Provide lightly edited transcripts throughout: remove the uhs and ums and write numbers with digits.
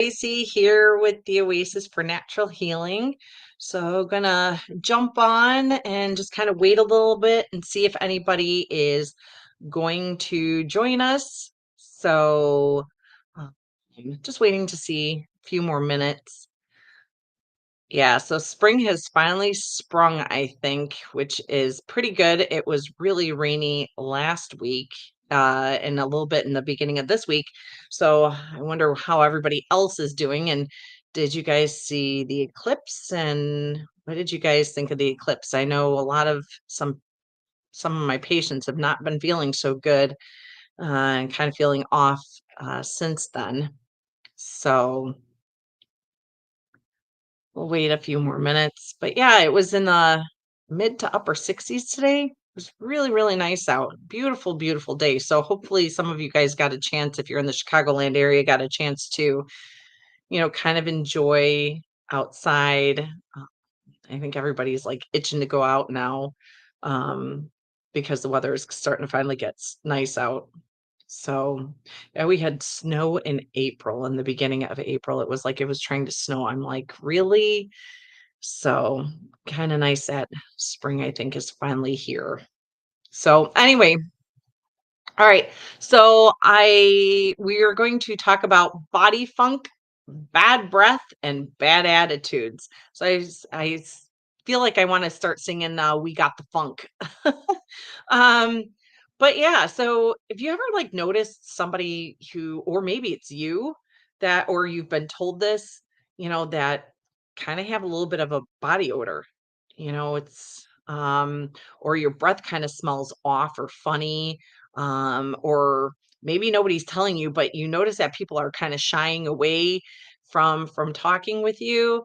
Tracy here with the Oasis for Natural Healing. So, gonna jump on and just kind of wait a little bit and see if anybody is going to join us. So, um, just waiting to see a few more minutes. Yeah, so spring has finally sprung, I think, which is pretty good. It was really rainy last week, and a little bit in the beginning of this week. So I wonder how everybody else is doing. And did you guys see the eclipse? And what did you guys think of the eclipse? I know a lot of some of my patients have not been feeling so good, and kind of feeling off since then. So we'll wait a few more minutes. But yeah, it was in the mid to upper 60s today. It was really, really nice out. Beautiful, beautiful day. So hopefully some of you guys got a chance, if you're in the Chicagoland area, got a chance to, kind of enjoy outside. Uh, I think everybody's like itching to go out now, um, because the weather is starting to finally get nice out. So, yeah, we had snow in April, in the beginning of April. It was like it was trying to snow. I'm like, really? So, kinda nice that spring, I think, is finally here. So, anyway, all right. So, I we are going to talk about body funk, bad breath, and bad attitudes. So, feel like I wanna start singing, "We Got the Funk." Um, but yeah, so if you ever, like, noticed somebody who, or maybe it's you, that, or you've been told this, that kinda have a little bit of a body odor. It's, or your breath kinda smells off or funny, or maybe nobody's telling you, but you notice that people are kinda shying away from talking with you,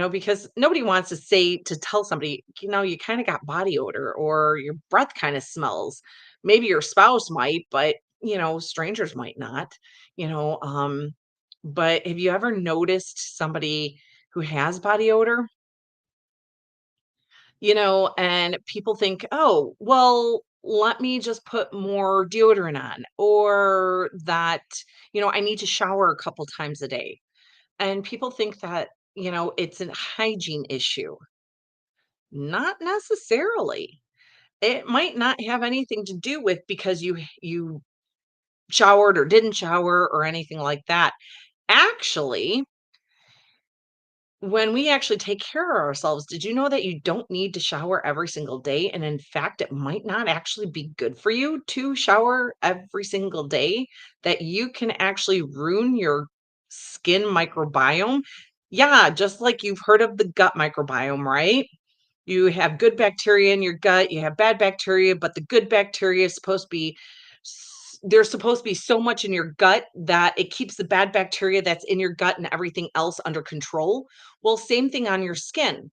because nobody wants to tell somebody, you kinda got body odor or your breath kinda smells. Maybe your spouse might, but, strangers might not, you know, um, but have you ever noticed somebody who has body odor? And people think, "Oh, well, let me just put more deodorant on," or that, "I need to shower a couple times a day." And people think that, it's a hygiene issue. Not necessarily. It might not have anything to do with because you showered or didn't shower or anything like that. Actually, when we actually take care of ourselves, did you know that you don't need to shower every single day? And in fact, it might not actually be good for you to shower every single day, that you can actually ruin your skin microbiome. Yeah, just like you've heard of the gut microbiome, right? You have good bacteria in your gut, you have bad bacteria, but the good bacteria is supposed to be there's supposed to be so much in your gut that it keeps the bad bacteria that's in your gut and everything else under control. Well, same thing on your skin.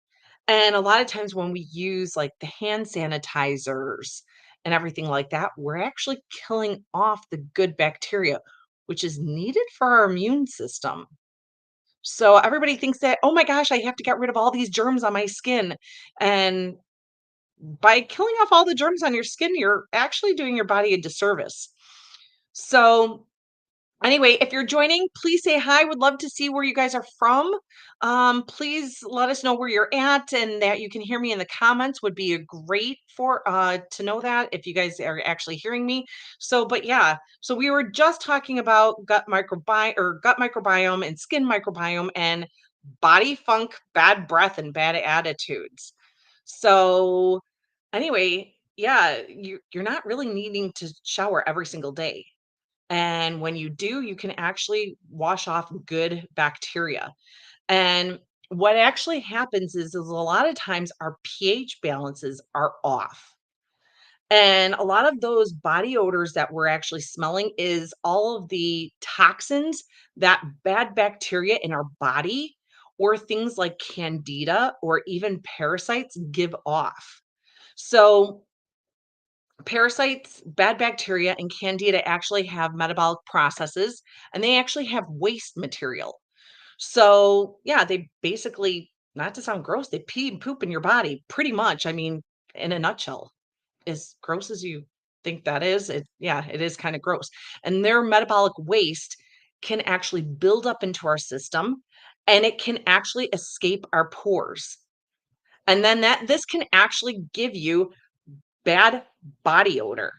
And a lot of times when we use like the hand sanitizers and everything like that, we're actually killing off the good bacteria, which is needed for our immune system. So everybody thinks that, "Oh my gosh, I have to get rid of all these germs on my skin." And by killing off all the germs on your skin, you're actually doing your body a disservice. So, anyway, if you're joining, please say hi. Would love to see where you guys are from. Please let us know where you're at and that you can hear me in the comments would be a great for to know that if you guys are actually hearing me. So, but yeah, so we were just talking about gut microbiome and skin microbiome and body funk, bad breath, and bad attitudes. So, anyway, yeah, you're not really needing to shower every single day. And when you do, you can actually wash off good bacteria. And what actually happens is a lot of times our pH balances are off. And a lot of those body odors that we're actually smelling is all of the toxins that bad bacteria in our body, or things like candida or even parasites, give off. So, parasites, bad bacteria, and candida actually have metabolic processes, and they actually have waste material. So, yeah, they basically, not to sound gross, they pee and poop in your body pretty much. I mean, in a nutshell, as gross as you think that is, yeah, it is kind of gross. And their metabolic waste can actually build up into our system, and it can actually escape our pores. And then this can actually give you bad body odor.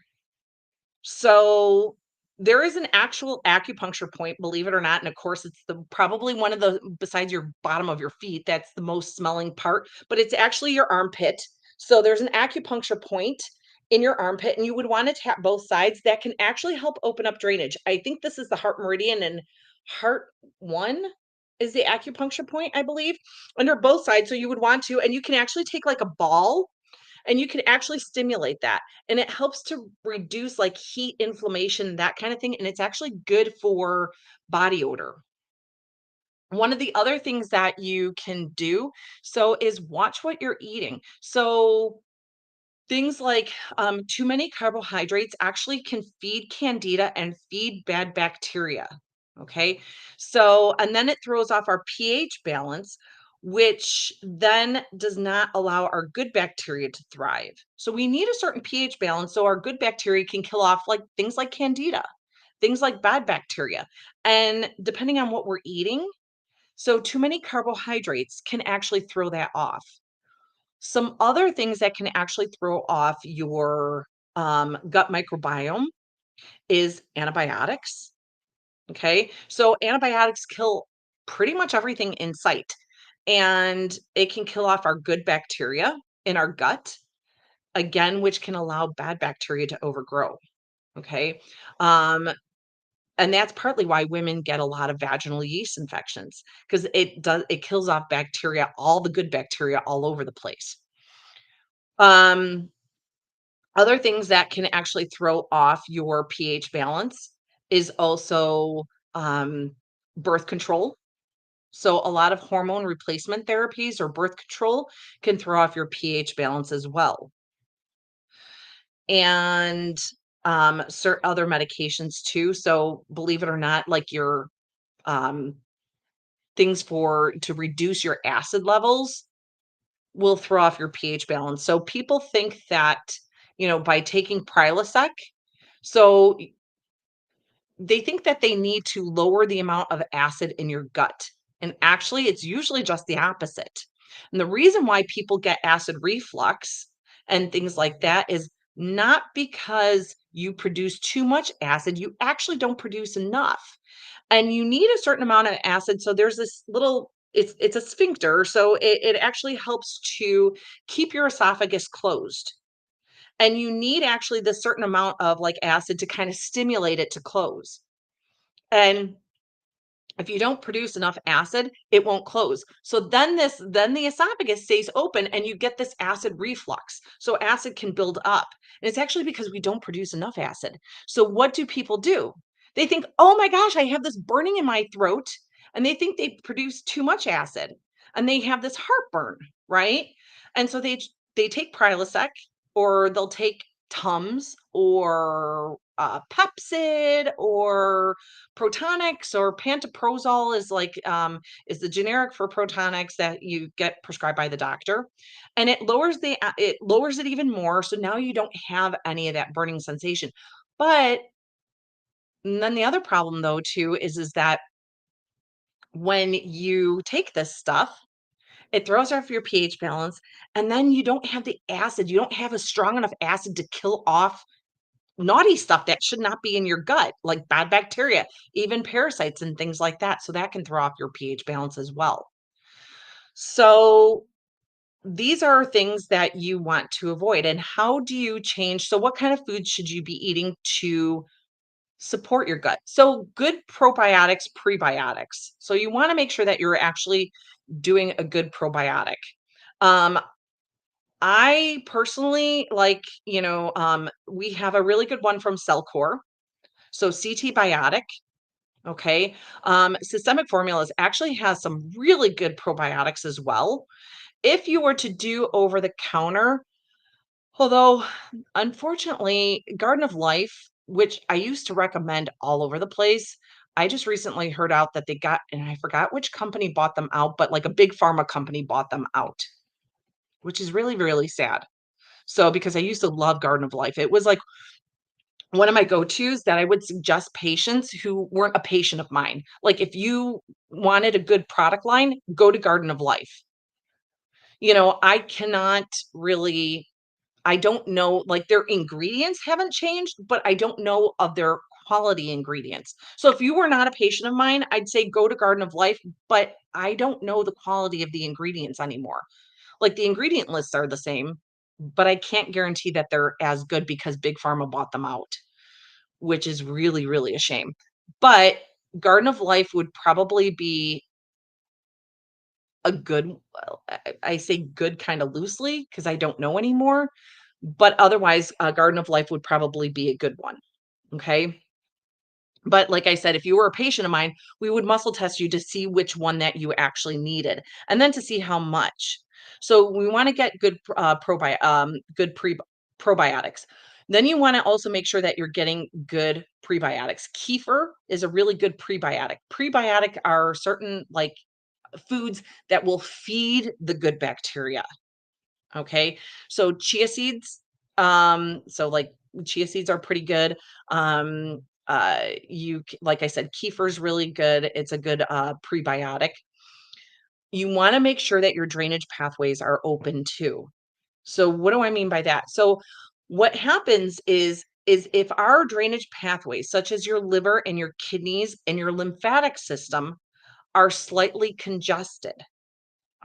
So there is an actual acupuncture point, believe it or not. And of course, it's the probably one of the besides your bottom of your feet, that's the most smelling part, but it's actually your armpit. So there's an acupuncture point in your armpit, and you would want to tap both sides. That can actually help open up drainage. I think this is the heart meridian, and heart one is the acupuncture point, I believe, under both sides. So you would want to, and you can actually take like a ball and you can actually stimulate that, and it helps to reduce, like, heat, inflammation, that kinda thing, and it's actually good for body odor. One of the other things that you can do, is watch what you're eating. So, things like, too many carbohydrates actually can feed candida and feed bad bacteria, okay? So and then it throws off our pH balance, which then does not allow our good bacteria to thrive. So we need a certain pH balance so our good bacteria can kill off, like, things like candida, things like bad bacteria, and depending on what we're eating, so too many carbohydrates can actually throw that off. Some other things that can actually throw off your, gut microbiome is antibiotics, okay? So antibiotics kill pretty much everything in sight, and it can kill off our good bacteria in our gut, again, which can allow bad bacteria to overgrow, okay? Um, and that's partly why women get a lot of vaginal yeast infections because it kills off bacteria, all the good bacteria all over the place. Um Other things that can actually throw off your pH balance is also, um, birth control. So a lot of hormone replacement therapies or birth control can throw off your pH balance as well. And, other medications too. So believe it or not, like your, um, things for to reduce your acid levels will throw off your pH balance. So people think that, by taking Prilosec, so they think that they need to lower the amount of acid in your gut, and actually, it's usually just the opposite. And the reason why people get acid reflux and things like that is not because you produce too much acid, you actually don't produce enough. And you need a certain amount of acid, so there's this little it's a sphincter, so it actually helps to keep your esophagus closed. And you need actually this certain amount of, like, acid to kinda stimulate it to close. And if you don't produce enough acid, it won't close. So then the esophagus stays open and you get this acid reflux. So acid can build up. And it's actually because we don't produce enough acid. So what do people do? They think, "Oh my gosh, I have this burning in my throat." And they think they produce too much acid and they have this heartburn, right? And so they take Prilosec or they'll take Tums or Pepsid or Protonix or pantoprazole is the generic for Protonix that you get prescribed by the doctor, and it lowers it even more, so now you don't have any of that burning sensation. But then the other problem though too is that when you take this stuff, it throws off your pH balance, and then you don't have the acid, you don't have a strong enough acid to kill off naughty stuff that should not be in your gut, like bad bacteria, even parasites and things like that. So that can throw off your pH balance as well. So these are things that you want to avoid. And how do you change? So, what kind of foods should you be eating to support your gut? So, good probiotics, prebiotics. So, you want to make sure that you're actually doing a good probiotic. Um, I personally like, we have a really good one from Cellcore. So CT Biotic, okay? Systemic Formulas actually has some really good probiotics as well. If you were to do over the counter, although unfortunately, Garden of Life, which I used to recommend all over the place, I just recently heard out that they got, and I forgot which company bought them out, but like a big pharma company bought them out, which is really, really sad. So because I used to love Garden of Life, it was like One of my go-tos that I would suggest patients who weren't a patient of mine. Like, if you wanted a good product line, go to Garden of Life. I cannot really I don't know, like, their ingredients haven't changed, but I don't know of their quality ingredients. So if you were not a patient of mine, I'd say go to Garden of Life, but I don't know the quality of the ingredients anymore. Like, the ingredient lists are the same, but I can't guarantee that they're as good because Big Pharma bought them out, which is really, really a shame. But Garden of Life would probably be a good, well, I say good kind of loosely because I don't know anymore, but otherwise, Garden of Life would probably be a good one, okay? But like I said, if you were a patient of mine, we would muscle test you to see which one that you actually needed, and then to see how much. So we wanna get good good probiotics. Then you wanna also make sure that you're getting good prebiotics. Kefir is a really good prebiotic. Prebiotic are certain, like, foods that will feed the good bacteria. Okay. So chia seeds, like chia seeds are pretty good. Like I said, kefir is really good. It's a good prebiotic. You want to make sure that your drainage pathways are open too. So what do I mean by that? So what happens is if our drainage pathways, such as your liver and your kidneys and your lymphatic system, are slightly congested,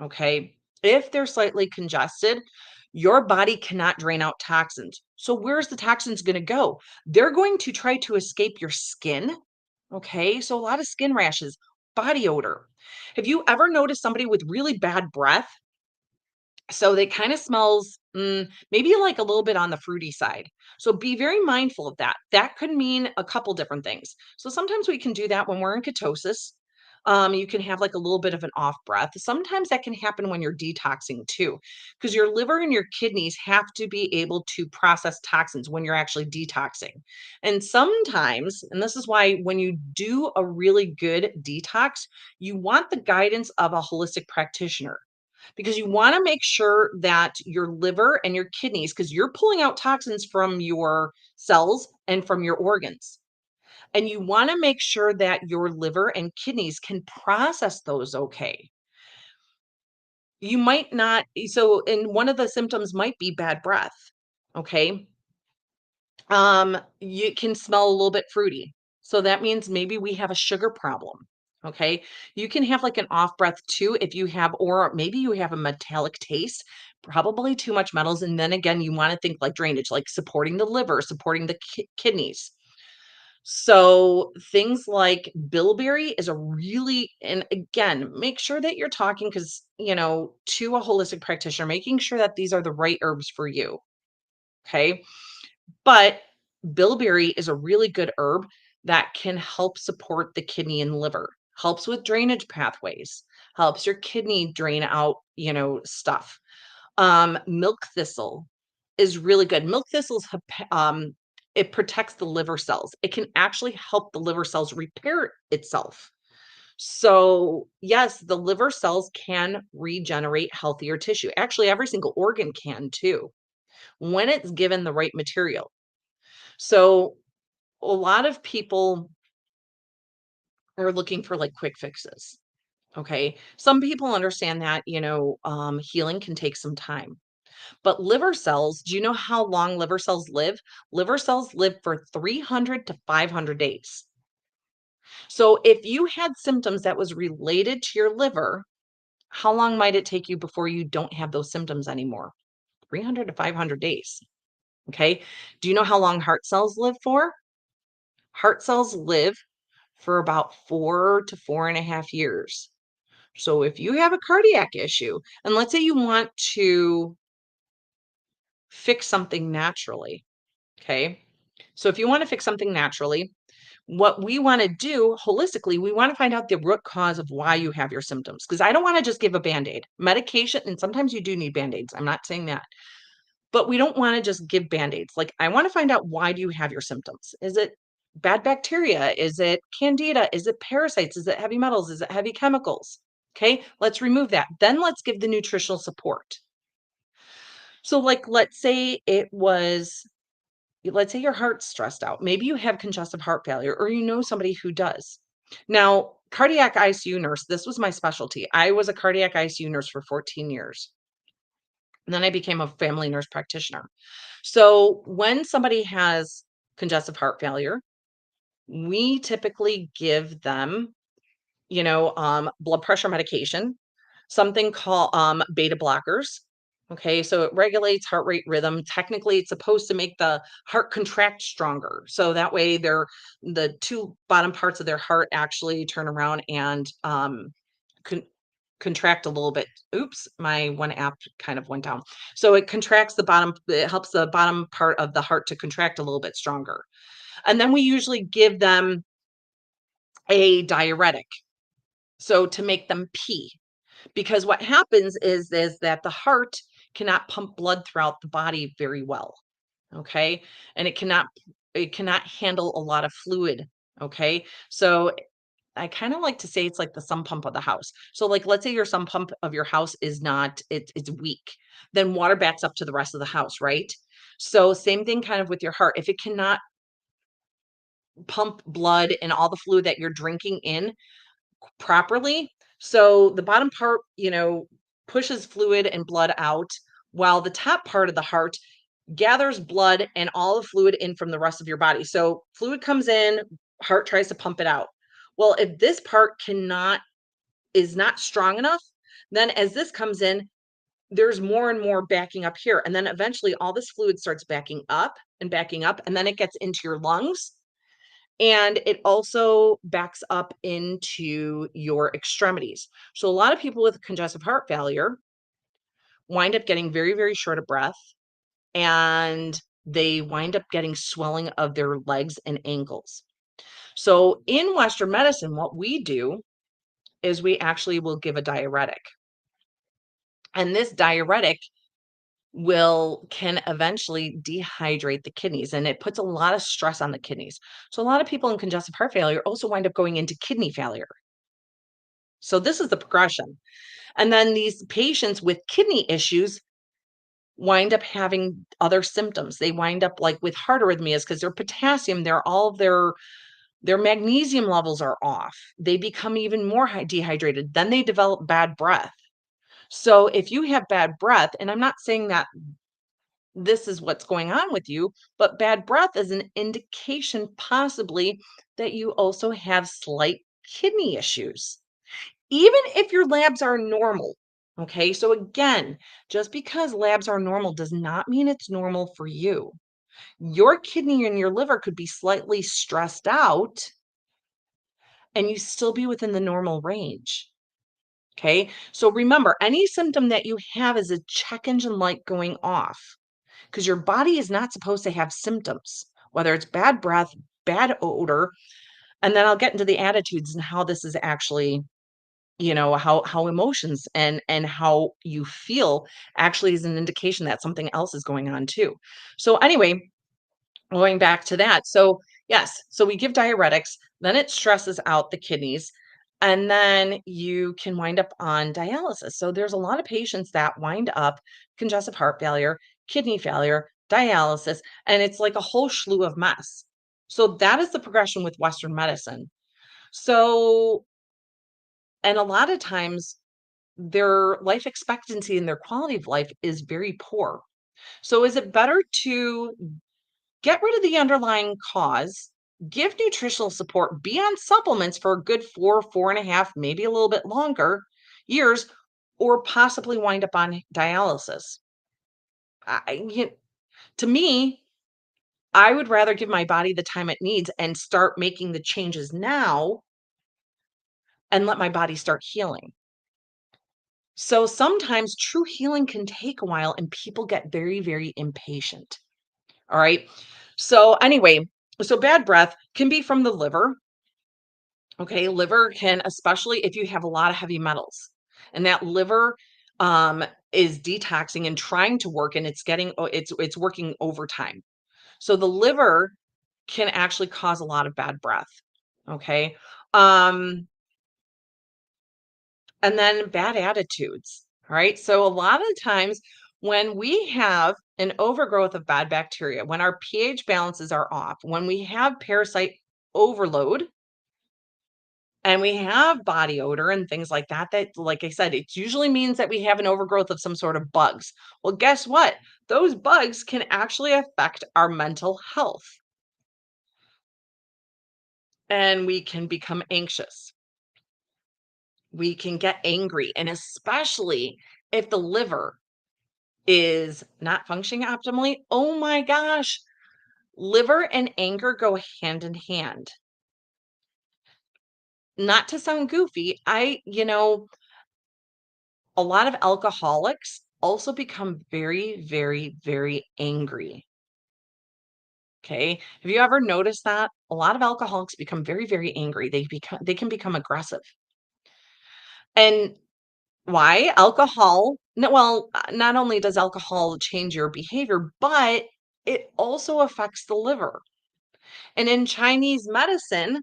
okay? If they're slightly congested, your body cannot drain out toxins. So where's the toxins going to go? They're going to try to escape your skin, okay? So a lot of skin rashes, body odor. Have you ever noticed somebody with really bad breath? So they kind of smells maybe like a little bit on the fruity side. So be very mindful of that. That could mean a couple different things. So sometimes we can do that when we're in ketosis. You can have like a little bit of an off breath. Sometimes that can happen when you're detoxing too, because your liver and your kidneys have to be able to process toxins when you're actually detoxing. And sometimes, and this is why when you do a really good detox, you want the guidance of a holistic practitioner because you want to make sure that your liver and your kidneys, because you're pulling out toxins from your cells and from your organs. And you want to make sure that your liver and kidneys can process those okay. You might not, and one of the symptoms might be bad breath. Okay. You can smell a little bit fruity. So that means maybe we have a sugar problem. Okay. You can have like an off breath too if you have, or maybe you have a metallic taste, probably too much metals. And then again, you want to think like drainage, like supporting the liver, supporting the kidneys. So things like bilberry is a really, and again, make sure that you're talking because, to a holistic practitioner, making sure that these are the right herbs for you. Okay. But bilberry is a really good herb that can help support the kidney and liver, helps with drainage pathways, helps your kidney drain out, stuff. Milk thistle is really good. Milk thistle's it protects the liver cells. It can actually help the liver cells repair itself. So, yes, the liver cells can regenerate healthier tissue. Actually, every single organ can too, when it's given the right material. So, a lot of people are looking for like quick fixes. Okay. Some people understand that, healing can take some time. But liver cells, do you know how long liver cells live? Liver cells live for 300 to 500 days. So if you had symptoms that was related to your liver, how long might it take you before you don't have those symptoms anymore? 300 to 500 days. Okay. Do you know how long heart cells live for? Heart cells live for about 4 to 4.5 years. So if you have a cardiac issue, and let's say you want to fix something naturally, okay? So if you want to fix something naturally, what we want to do holistically, we want to find out the root cause of why you have your symptoms. Because I don't want to just give a band aid. Medication, and sometimes you do need band aids. I'm not saying that. But we don't want to just give band aids. Like, I want to find out why do you have your symptoms? Is it bad bacteria? Is it candida? Is it parasites? Is it heavy metals? Is it heavy chemicals? Okay, let's remove that. Then let's give the nutritional support. So, like, let's say it was let's say your heart's stressed out. Maybe you have congestive heart failure or you know somebody who does. Now, cardiac ICU nurse, this was my specialty. I was a cardiac ICU nurse for 14 years. And then I became a family nurse practitioner. So when somebody has congestive heart failure, we typically give them, blood pressure medication, something called beta blockers. Okay, so it regulates heart rate rhythm. Technically, it's supposed to make the heart contract stronger. So that way the two bottom parts of their heart actually turn around and con- contract a little bit. Oops, my one app kind of went down. So it contracts the bottom, it helps the bottom part of the heart to contract a little bit stronger. And then we usually give them a diuretic. So to make them pee, because what happens is that the heart cannot pump blood throughout the body very well. Okay. And it cannot handle a lot of fluid. Okay. So I kind of like to say it's like the sump pump of the house. So like let's say your sump pump of your house is not it's weak, then water backs up to the rest of the house, right? So same thing kind of with your heart. If it cannot pump blood and all the fluid that you're drinking in properly, so the bottom part, pushes fluid and blood out while the top part of the heart gathers blood and all the fluid in from the rest of your body. So fluid comes in, heart tries to pump it out. Well, if this part cannot is not strong enough, then as this comes in, there's more and more backing up here. And then eventually all this fluid starts backing up, and then it gets into your lungs. And it also backs up into your extremities. So a lot of people with congestive heart failure wind up getting very, very short of breath, and they wind up getting swelling of their legs and ankles. So in Western medicine, what we do is we actually will give a diuretic. And this diuretic can eventually dehydrate the kidneys, and it puts a lot of stress on the kidneys. So a lot of people in congestive heart failure also wind up going into kidney failure. So this is the progression. And then these patients with kidney issues wind up having other symptoms. They wind up like with heart arrhythmias because their potassium, their magnesium levels are off. They become even more dehydrated. Then they develop bad breath. So if you have bad breath, and I'm not saying that this is what's going on with you, but bad breath is an indication possibly that you also have slight kidney issues, even if your labs are normal. Okay, so again, just because labs are normal does not mean it's normal for you. Your kidney and your liver could be slightly stressed out and you still be within the normal range. Okay, so remember, any symptom that you have is a check engine light going off because your body is not supposed to have symptoms, whether it's bad breath, bad odor. And then I'll get into the attitudes and how this is actually, how emotions and how you feel actually is an indication that something else is going on too. So anyway, going back to that. So yes, so we give diuretics, then it stresses out the kidneys, and then you can wind up on dialysis. So there's a lot of patients that wind up congestive heart failure, kidney failure, dialysis, and it's like a whole slew of mess. So that is the progression with Western medicine. So, and a lot of times their life expectancy and their quality of life is very poor. So is it better to get rid of the underlying cause, give nutritional support, be on supplements for a good 4.5, maybe a little bit longer years, or possibly wind up on dialysis? To me, I would rather give my body the time it needs and start making the changes now and let my body start healing. So sometimes true healing can take a while and people get very, very impatient. All right. So, anyway, so bad breath can be from the liver. Okay. Liver can, especially if you have a lot of heavy metals, and that liver is detoxing and trying to work, and it's working overtime. So the liver can actually cause a lot of bad breath. Okay. Um, and then bad attitudes. All right. So a lot of the times When we have an overgrowth of bad bacteria, when our pH balances are off, when we have parasite overload, and we have body odor and things like that, that, like I said, it usually means that we have an overgrowth of some sort of bugs. Well, guess what? Those bugs can actually affect our mental health, and we can become anxious. We can get angry, and especially if the liver is not functioning optimally. Oh my gosh, liver and anger go hand in hand. Not to sound goofy, a lot of alcoholics also become very, very, very angry. Okay. Have you ever noticed that? A lot of alcoholics become very, very angry. They can become aggressive. And why? Alcohol, no, well, not only does alcohol change your behavior, but it also affects the liver. And in Chinese medicine,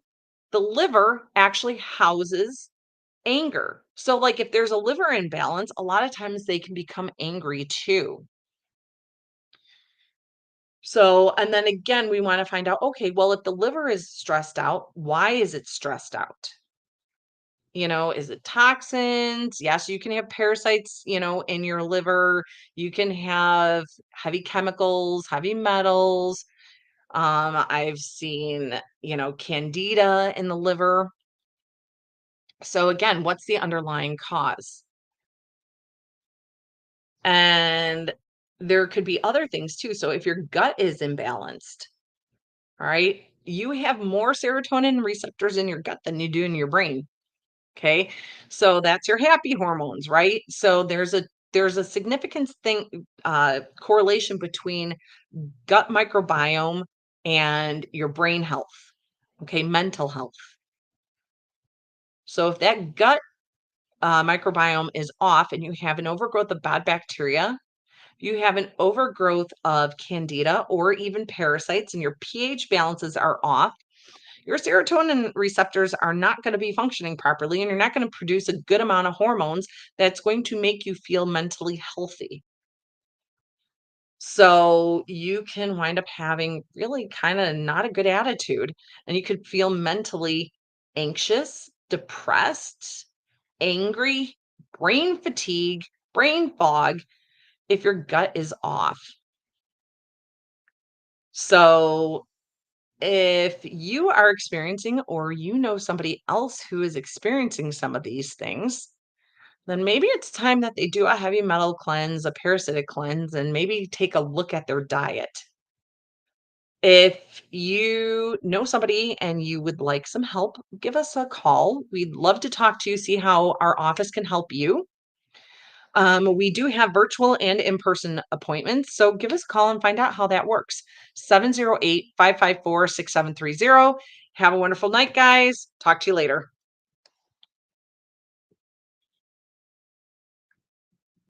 the liver actually houses anger. So, like, if there's a liver imbalance, a lot of times they can become angry too. So, and then again, we want to find out, okay, well, if the liver is stressed out, why is it stressed out? Is it toxins? Yes, you can have parasites, in your liver. You can have heavy chemicals, heavy metals. I've seen, candida in the liver. So again, what's the underlying cause? And there could be other things too. So if your gut is imbalanced, all right, you have more serotonin receptors in your gut than you do in your brain. Okay. So that's your happy hormones, right? So there's a significant correlation between gut microbiome and your brain health. Okay, mental health. So if that gut microbiome is off and you have an overgrowth of bad bacteria, you have an overgrowth of candida or even parasites, and your pH balances are off, your serotonin receptors are not going to be functioning properly, and you're not going to produce a good amount of hormones that's going to make you feel mentally healthy. So you can wind up having really kind of not a good attitude, and you could feel mentally anxious, depressed, angry, brain fatigue, brain fog if your gut is off. So, if you are experiencing or you know somebody else who is experiencing some of these things, then maybe it's time that they do a heavy metal cleanse, a parasitic cleanse, and maybe take a look at their diet. If you know somebody and you would like some help, give us a call. We'd love to talk to you, see how our office can help you. We do have virtual and in-person appointments, so give us a call and find out how that works. 708-554-6730. Have a wonderful night, guys. Talk to you later.